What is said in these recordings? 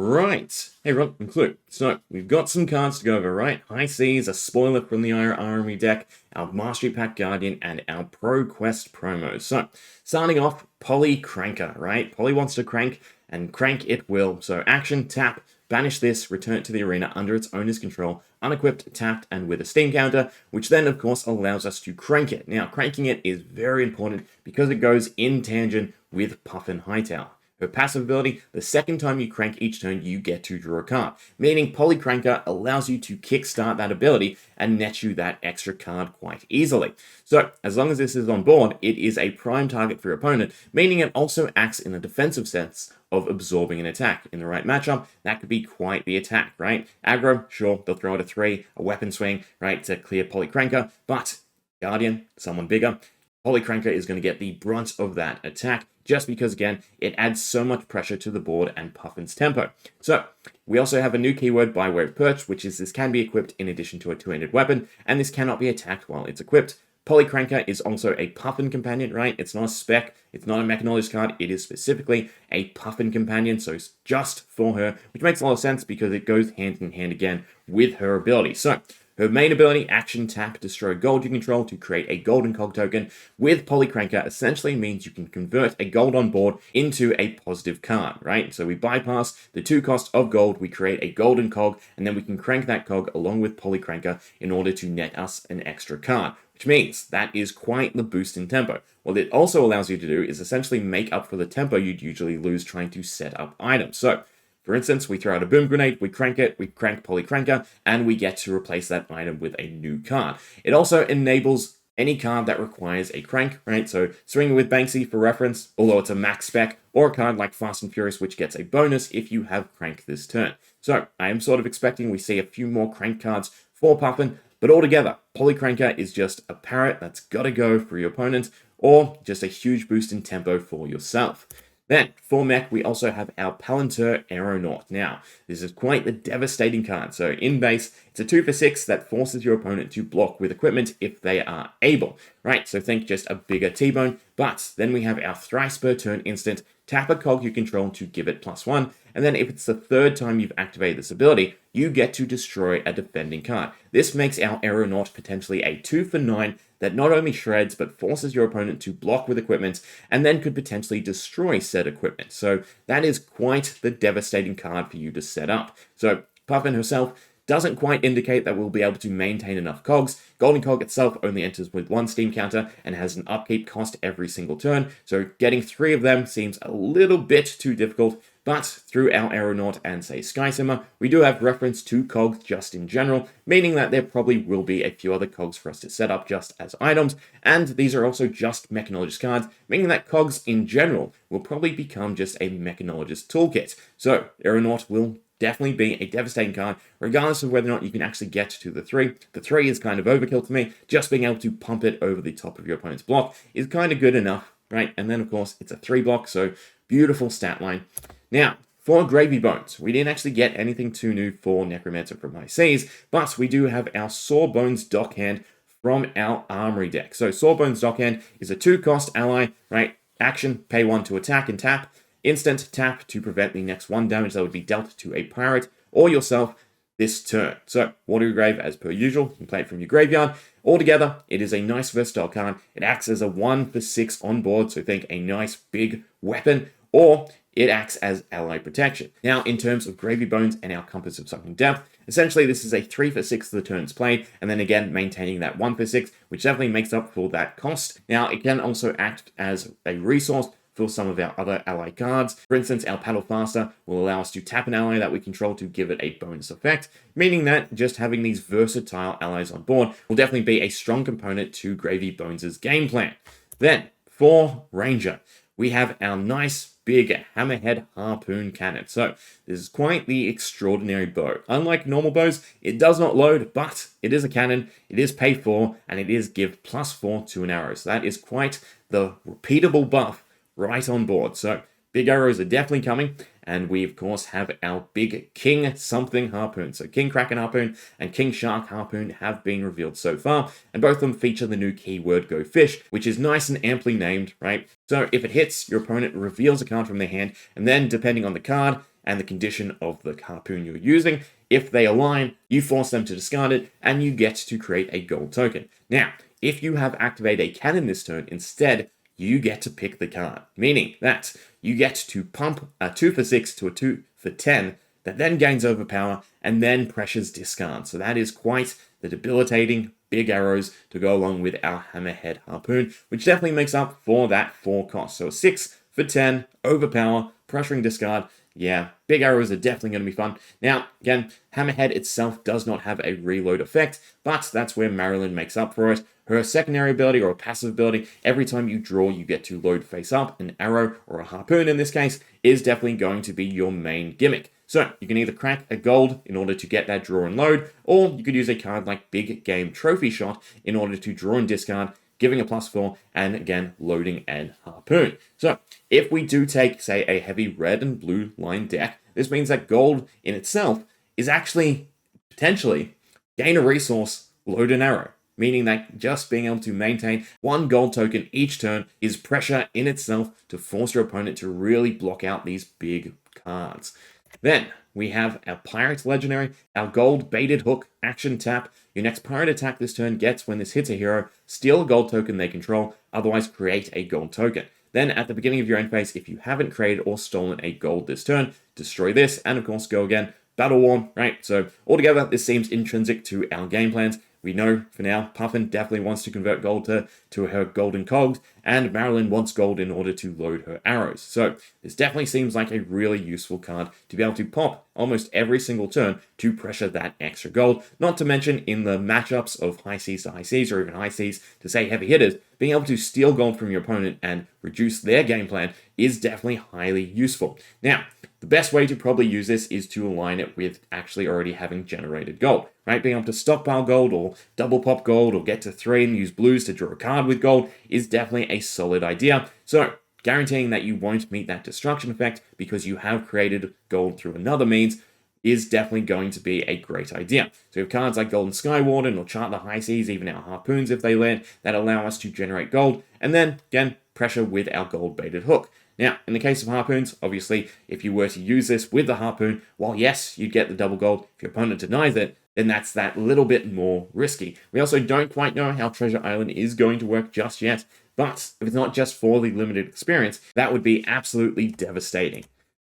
Right. Hey, Rob and Klloo. So, we've got some cards to go over, right? High Seas, a spoiler from the Armory deck, our Mastery Pack Guardian, and our ProQuest promos. So, starting off, Poly Cranker, right? Poly wants to crank, and crank it will. So, action, tap, banish this, return it to the arena under its owner's control, unequipped, tapped, and with a steam counter, which then, of course, allows us to crank it. Now, cranking it is very important because it goes in tangent with Puffin Hightower. Her passive ability, the second time you crank each turn, you get to draw a card, meaning Polycranker allows you to kickstart that ability and net you that extra card quite easily. So, as long as this is on board, it is a prime target for your opponent, meaning it also acts in a defensive sense of absorbing an attack. In the right matchup, that could be quite the attack, right? Aggro, sure, they'll throw it a 3, a weapon swing, right, to clear Polycranker, but Guardian, someone bigger, Polycranker is going to get the brunt of that attack, just because, again, it adds so much pressure to the board and Puffin's tempo. So, we also have a new keyword by way of perch, which is this can be equipped in addition to a two-handed weapon, and this cannot be attacked while it's equipped. Polycranker is also a Puffin companion, right? It's not a spec, it's not a Mechanologist card, it is specifically a Puffin companion, so it's just for her, which makes a lot of sense because it goes hand in hand again with her ability. So, her main ability, action tap, destroy gold you control to create a golden cog token with Polycranker essentially means you can convert a gold on board into a positive card, right? So we bypass the 2 costs of gold, we create a golden cog, and then we can crank that cog along with Polycranker in order to net us an extra card, which means that is quite the boost in tempo. What it also allows you to do is essentially make up for the tempo you'd usually lose trying to set up items. So, for instance, we throw out a boom grenade, we crank it, we crank Polycranker, and we get to replace that item with a new card. It also enables any card that requires a crank, right? So swinging with Banksy for reference, although it's a max spec, or a card like Fast and Furious, which gets a bonus if you have crank this turn. So I am sort of expecting we see a few more crank cards for Puffin, but altogether, Polycranker is just a parrot that's gotta go for your opponent, or just a huge boost in tempo for yourself. Then, for Mech, we also have our Palenter Aeronaut. Now, this is quite the devastating card. So, in base, it's a 2 for 6 that forces your opponent to block with equipment if they are able. Right, so think just a bigger T-bone. But then we have our thrice per turn instant, tap a cog you control to give it +1, and then if it's the third time you've activated this ability, you get to destroy a defending card. This makes our Aeronaut potentially a 2 for 9 that not only shreds but forces your opponent to block with equipment and then could potentially destroy said equipment. So that is quite the devastating card for you to set up. So Puffin herself doesn't quite indicate that we'll be able to maintain enough cogs. Golden Cog itself only enters with 1 steam counter and has an upkeep cost every single turn, so getting 3 of them seems a little bit too difficult, but through our Aeronaut and, say, Sky Simmer, we do have reference to cogs just in general, meaning that there probably will be a few other cogs for us to set up just as items, and these are also just Mechanologist cards, meaning that cogs in general will probably become just a Mechanologist toolkit. So, Aeronaut will definitely be a devastating card, regardless of whether or not you can actually get to the 3. The 3 is kind of overkill to me. Just being able to pump it over the top of your opponent's block is kind of good enough, right? And then, of course, it's a 3 block, so beautiful stat line. Now, for Gravy Bones, we didn't actually get anything too new for Necromancer from High Seas, but we do have our Sawbones Dockhand from our Armory deck. So Sawbones Dockhand is a 2-cost ally, right? Action, pay 1 to attack and tap. Instant tap to prevent the next 1 damage that would be dealt to a pirate or yourself this turn. So, Watery Grave, as per usual, you can play it from your graveyard. Altogether, it is a nice versatile card. It acts as a 1 for 6 on board, so think a nice big weapon, or it acts as ally protection. Now, in terms of Gravy Bones and our Compass of Sunken Depth, essentially this is a 3 for 6 of the turns played, and then again maintaining that 1 for 6, which definitely makes up for that cost. Now, it can also act as a resource for some of our other ally cards. For instance, our Paddle Faster will allow us to tap an ally that we control to give it a bonus effect, meaning that just having these versatile allies on board will definitely be a strong component to Gravy Bones' game plan. Then, for Ranger, we have our nice big hammerhead harpoon cannon. So, this is quite the extraordinary bow. Unlike normal bows, it does not load, but it is a cannon, it is pay 4, and it is give +4 to an arrow. So that is quite the repeatable buff right on board. So big arrows are definitely coming, and we of course have our big King something Harpoon. So King Kraken Harpoon and King Shark Harpoon have been revealed so far, and both of them feature the new keyword Go Fish, which is nice and amply named, right? So if it hits, your opponent reveals a card from their hand, and then depending on the card and the condition of the harpoon you're using, if they align, you force them to discard it, and you get to create a gold token. Now, if you have activated a cannon this turn, instead, you get to pick the card, meaning that you get to pump a 2 for 6 to a 2 for 10 that then gains overpower and then pressures discard. So that is quite the debilitating big arrows to go along with our Hammerhead Harpoon, which definitely makes up for that 4 cost. So a 6 for 10, overpower, pressuring discard. Yeah, big arrows are definitely going to be fun. Now, again, Hammerhead itself does not have a reload effect, but that's where Marilyn makes up for it. Her secondary ability, or a passive ability, every time you draw, you get to load face up. An arrow, or a harpoon in this case, is definitely going to be your main gimmick. So, you can either crack a gold in order to get that draw and load, or you could use a card like Big Game Trophy Shot in order to draw and discard, giving a +4, and again, loading and harpoon. So, if we do take, say, a heavy red and blue line deck, this means that gold in itself is actually, potentially, gain a resource, load an arrow. Meaning that just being able to maintain 1 gold token each turn is pressure in itself to force your opponent to really block out these big cards. Then we have our Pirate Legendary, our gold baited hook action tap. Your next pirate attack this turn gets when this hits a hero, steal a gold token they control, otherwise create a gold token. Then at the beginning of your end phase, if you haven't created or stolen a gold this turn, destroy this and of course go again. Battle Worn, right? So altogether, this seems intrinsic to our game plans. We know for now, Puffin definitely wants to convert gold to her golden cogs, and Marilyn wants gold in order to load her arrows. So this definitely seems like a really useful card to be able to pop almost every single turn to pressure that extra gold. Not to mention in the matchups of high seas to high seas, or even high seas to say heavy hitters, being able to steal gold from your opponent and reduce their game plan is definitely highly useful. Now, the best way to probably use this is to align it with actually already having generated gold, right? Being able to stockpile gold or double pop gold or get to 3 and use blues to draw a card with gold is definitely a solid idea. So, guaranteeing that you won't meet that destruction effect because you have created gold through another means is definitely going to be a great idea. So we have cards like Golden Sky Warden or Chart the High Seas, even our Harpoons if they land, that allow us to generate gold, and then, again, pressure with our gold baited hook. Now, in the case of Harpoons, obviously, if you were to use this with the Harpoon, while yes, you'd get the double gold, if your opponent denies it, then that's that little bit more risky. We also don't quite know how Treasure Island is going to work just yet, but if it's not just for the limited experience, that would be absolutely devastating.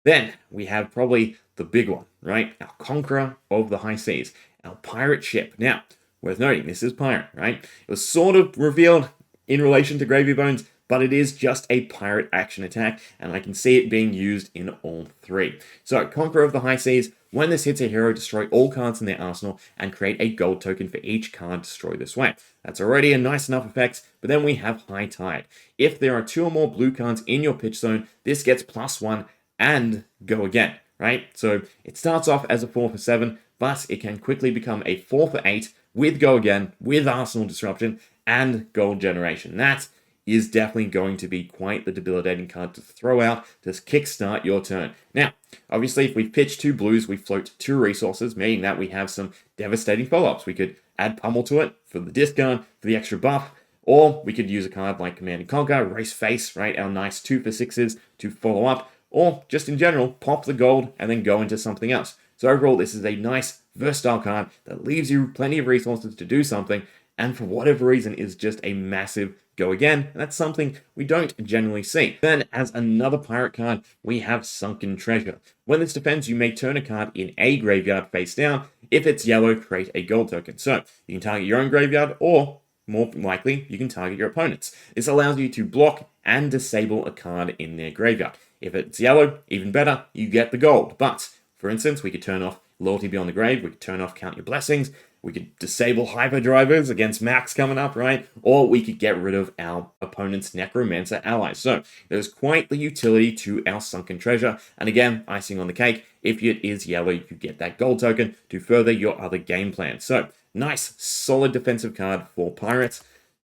Then, we have probably the big one, right? Our Conqueror of the High Seas, our pirate ship. Now, worth noting, this is pirate, right? It was sort of revealed in relation to Gravy Bones, but it is just a pirate action attack, and I can see it being used in all 3. So, Conqueror of the High Seas, when this hits a hero, destroy all cards in their arsenal and create a gold token for each card destroyed this way. That's already a nice enough effect, but then we have High Tide. If there are 2 or more blue cards in your pitch zone, this gets +1 and go again, right? So, it starts off as a 4 for 7, but it can quickly become a 4 for 8 with go again, with arsenal disruption, and gold generation. That is definitely going to be quite the debilitating card to throw out to kickstart your turn. Now, obviously, if we pitch 2 blues, we float 2 resources, meaning that we have some devastating follow-ups. We could add Pummel to it for the discard, for the extra buff, or we could use a card like Command and Conquer, Race Face, right, our nice 2 for 6s to follow up, or just in general, pop the gold and then go into something else. So overall, this is a nice, versatile card that leaves you plenty of resources to do something, and for whatever reason is just a massive go again. That's something we don't generally see. Then, as another pirate card, we have Sunken Treasure. When this defends, you may turn a card in a graveyard face down. If it's yellow, create a gold token. So, you can target your own graveyard, or, more likely, you can target your opponent's. This allows you to block and disable a card in their graveyard. If it's yellow, even better, you get the gold. But, for instance, we could turn off Loyalty Beyond the Grave, we could turn off Count Your Blessings, we could disable Hyperdrivers against Max coming up, right? Or we could get rid of our opponent's Necromancer allies. So there's quite the utility to our Sunken Treasure. And again, icing on the cake, if it is yellow, you get that gold token to further your other game plan. So nice, solid defensive card for pirates.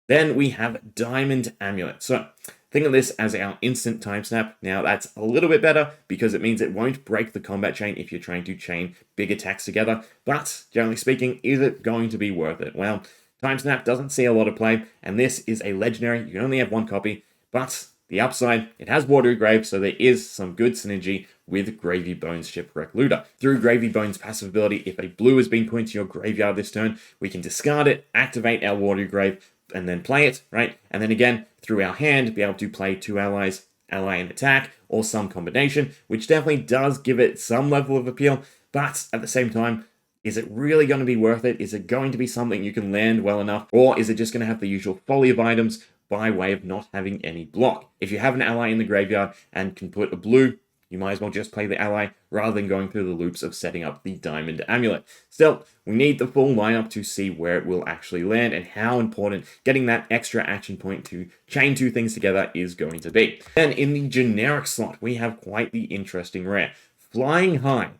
Then we have Diamond Amulet. So Think of this as our instant time snap. Now that's a little bit better because it means it won't break the combat chain if you're trying to chain big attacks together. But generally speaking, is it going to be worth it? Well, time snap doesn't see a lot of play, and this is a legendary. You can only have one copy, but the upside, it has Watery Graves, so there is some good synergy with Gravy Bones Shipwreck Looter. Through Gravy Bones' passive ability, if a blue has been put into your graveyard this turn, we can discard it, activate our Watery Grave, and then play it, right? And then again, through our hand, be able to play 2 allies, ally and attack, or some combination, which definitely does give it some level of appeal, but at the same time, is it really going to be worth it? Is it going to be something you can land well enough? Or is it just going to have the usual folly of items by way of not having any block? If you have an ally in the graveyard and can put a blue, you might as well just play the ally rather than going through the loops of setting up the Diamond Amulet. Still, we need the full lineup to see where it will actually land and how important getting that extra action point to chain 2 things together is going to be. Then in the generic slot, we have quite the interesting rare. Flying High.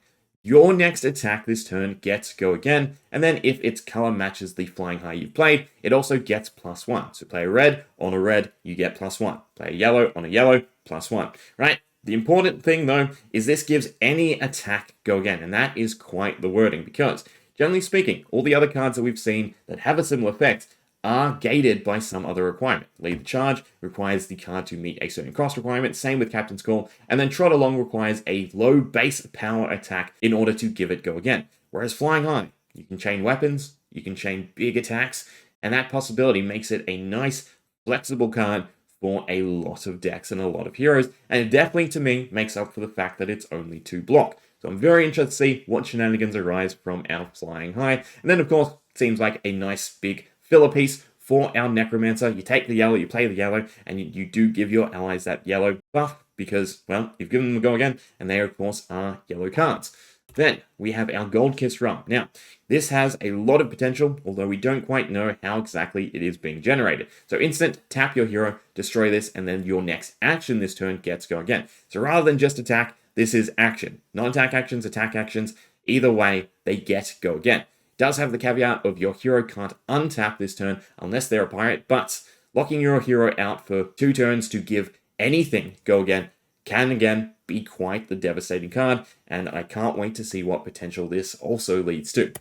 Your next attack this turn gets Go Again, and then if its color matches the Flying High you've played, it also gets +1. So play a red, on a red, you get +1. Play a yellow, on a yellow, +1, right? The important thing, though, is this gives any attack Go Again, and that is quite the wording, because, generally speaking, all the other cards that we've seen that have a similar effect are gated by some other requirement. Lead the Charge requires the card to meet a certain cost requirement, same with Captain's Call, and then Trot Along requires a low base power attack in order to give it Go Again. Whereas Flying High, you can chain weapons, you can chain big attacks, and that possibility makes it a nice, flexible card for a lot of decks and a lot of heroes, and it definitely, to me, makes up for the fact that it's only 2 block. So I'm very interested to see what shenanigans arise from our Flying High, and then, of course, it seems like a nice, big filler piece for our Necromancer. You take the yellow, you play the yellow, and you do give your allies that yellow buff because, well, you've given them a Go Again, and they, of course, are yellow cards. Then we have our Gold Kiss Rum. Now, this has a lot of potential, although we don't quite know how exactly it is being generated. So instant, tap your hero, destroy this, and then your next action this turn gets Go Again. So rather than just attack, this is action. Non-attack actions, attack actions, either way, they get Go Again. Does have the caveat of your hero can't untap this turn unless they're a pirate, but locking your hero out for 2 turns to give anything Go Again can again be quite the devastating card, and I can't wait to see what potential this also leads to.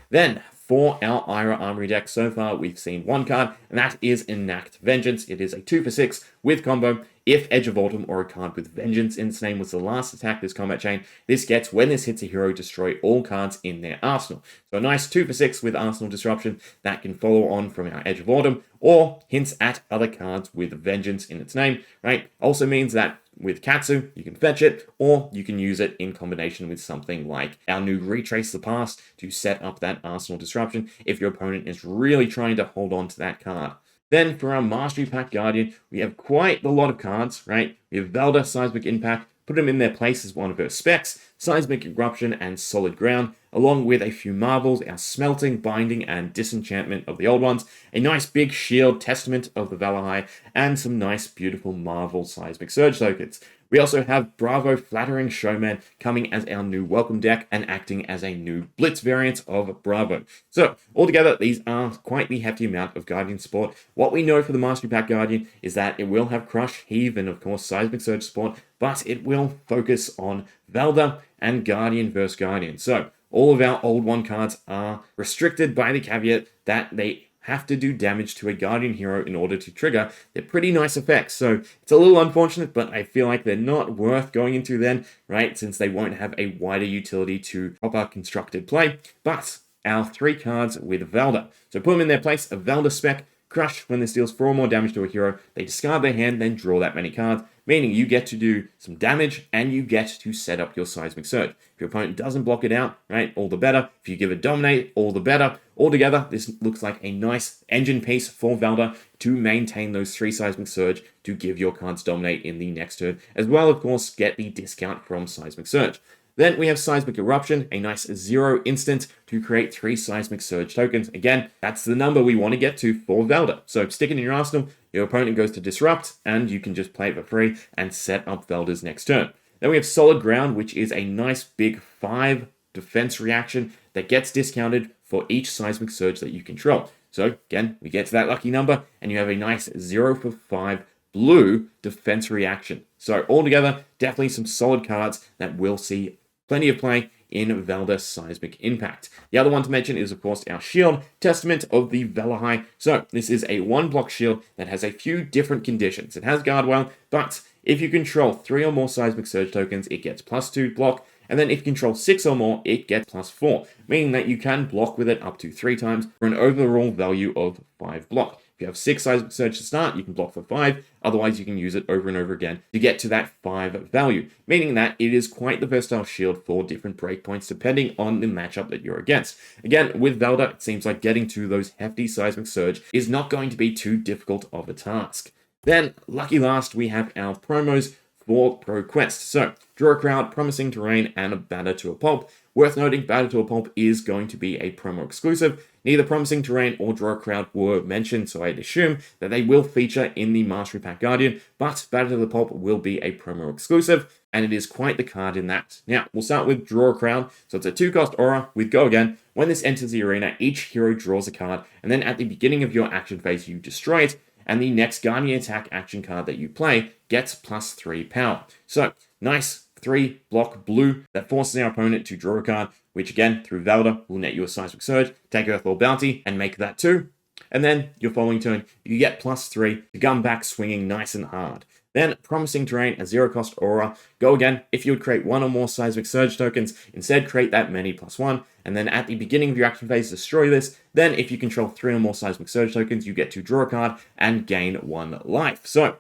Then, for our Ira Armory deck, so far we've seen 1 card, and that is Enact Vengeance. It is a 2 for 6 with combo. If Edge of Autumn or a card with Vengeance in its name was the last attack this combat chain, this gets, when this hits a hero, destroy all cards in their arsenal. So a nice 2 for 6 with Arsenal Disruption that can follow on from our Edge of Autumn, or hints at other cards with Vengeance in its name, right? Also means that with Katsu, you can fetch it, or you can use it in combination with something like our new Retrace the Past to set up that Arsenal Disruption if your opponent is really trying to hold on to that card. Then for our Mastery Pack Guardian, we have quite a lot of cards, right? We have Velda, Seismic Impact, put them in their place as one of her specs, Seismic Eruption and Solid Ground, along with a few marvels, our Smelting, Binding, and Disenchantment of the old ones, a nice big shield, Testament of the Valahai, and some nice beautiful Marvel Seismic Surge tokens. We also have Bravo Flattering Showman coming as our new welcome deck and acting as a new Blitz variant of Bravo. So, altogether, these are quite the hefty amount of Guardian support. What we know for the Mastery Pack Guardian is that it will have Crush, Heave, and of course Seismic Surge support, but it will focus on Velda and Guardian versus Guardian. So, all of our old 1 cards are restricted by the caveat that they have to do damage to a Guardian hero in order to trigger. They're pretty nice effects, so it's a little unfortunate, but I feel like they're not worth going into then, right, since they won't have a wider utility to proper constructed play. But our 3 cards with Velda. So put them in their place, a Velda spec, Crush, when this deals 4 or more damage to a hero, they discard their hand, then draw that many cards, meaning you get to do some damage and you get to set up your Seismic Surge. If your opponent doesn't block it out, right, all the better. If you give it Dominate, all the better. Altogether, this looks like a nice engine piece for Velda to maintain those 3 Seismic Surge to give your cards Dominate in the next turn, as well, of course, get the discount from Seismic Surge. Then we have Seismic Eruption, a nice 0 instant to create 3 Seismic Surge tokens. Again, that's the number we want to get to for Velda. So stick it in your arsenal, your opponent goes to Disrupt, and you can just play it for free and set up Velda's next turn. Then we have Solid Ground, which is a nice big 5 defense reaction that gets discounted for each Seismic Surge that you control. So again, we get to that lucky number, and you have a nice 0 for 5 blue defense reaction. So altogether, definitely some solid cards that will see plenty of play in Velda Seismic Impact. The other one to mention is, of course, our shield, Testament of the Velahai. So this is a 1-block shield that has a few different conditions. It has Guardwell, but if you control 3 or more Seismic Surge tokens, it gets +2 block. And then if you control 6 or more, it gets +4, meaning that you can block with it up to 3 times for an overall value of 5 block. If you have 6 Seismic Surge to start, you can block for 5, otherwise you can use it over and over again to get to that 5 value, meaning that it is quite the versatile shield for different breakpoints depending on the matchup that you're against. Again, with Velda, it seems like getting to those hefty Seismic Surge is not going to be too difficult of a task. Then, lucky last, we have our promos for ProQuest. So, Draw a Crowd, Promising Terrain, and a Batter to a Pulp. Worth noting, Batter to a Pulp is going to be a promo exclusive. Neither Promising Terrain or Draw a Crowd were mentioned, so I'd assume that they will feature in the Mastery Pack Guardian, but Batter to the Pulp will be a promo exclusive, and it is quite the card in that. Now, we'll start with Draw a Crowd. So it's a 2-cost aura with Go Again. When this enters the arena, each hero draws a card, and then at the beginning of your action phase, you destroy it, and the next Guardian attack action card that you play gets +3 power. So, nice 3-block blue that forces our opponent to draw a card, which again, through Velda, will net you a Seismic Surge, take Earthlore Bounty, and make that 2. And then, your following turn, you get +3 to come back swinging nice and hard. Then, Promising Terrain, a 0-cost aura. Go again. If you would create 1 or more Seismic Surge tokens, instead create that many +1, and then at the beginning of your action phase, destroy this. Then, if you control 3 or more Seismic Surge tokens, you get to draw a card and gain 1 life. So,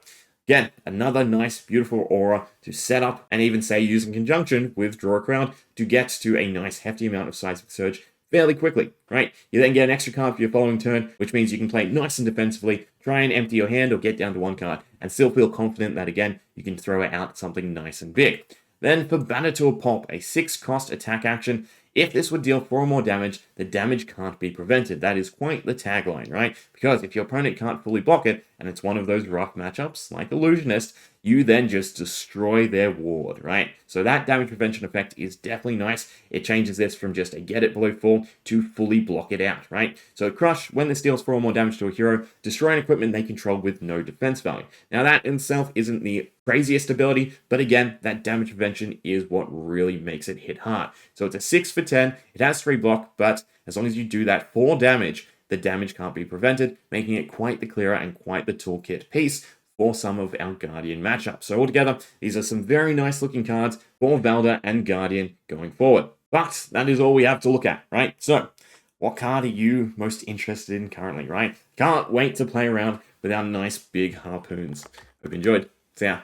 again, another nice, beautiful aura to set up and even say use in conjunction with Draw a Crowd to get to a nice, hefty amount of Seismic Surge fairly quickly, right? You then get an extra card for your following turn, which means you can play nice and defensively, try and empty your hand or get down to 1 card, and still feel confident that, again, you can throw it out something nice and big. Then for Batter to a Pulp, a 6-cost attack action. If this would deal 4 or more damage, the damage can't be prevented. That is quite the tagline, right? Because if your opponent can't fully block it, and it's one of those rough matchups, like Illusionist, you then just destroy their ward, right? So that damage prevention effect is definitely nice. It changes this from just a get it below 4 to fully block it out, right? So Crush, when this deals 4 or more damage to a hero, destroy an equipment they control with no defense value. Now that in itself isn't the craziest ability, but again, that damage prevention is what really makes it hit hard. So it's a 6 for 10, it has 3 block, but as long as you do that 4 damage, the damage can't be prevented, making it quite the clearer and quite the toolkit piece for some of our Guardian matchups. So altogether, these are some very nice looking cards for Velda and Guardian going forward. But that is all we have to look at, right? So, what card are you most interested in currently, right? Can't wait to play around with our nice big harpoons. Hope you enjoyed. See ya.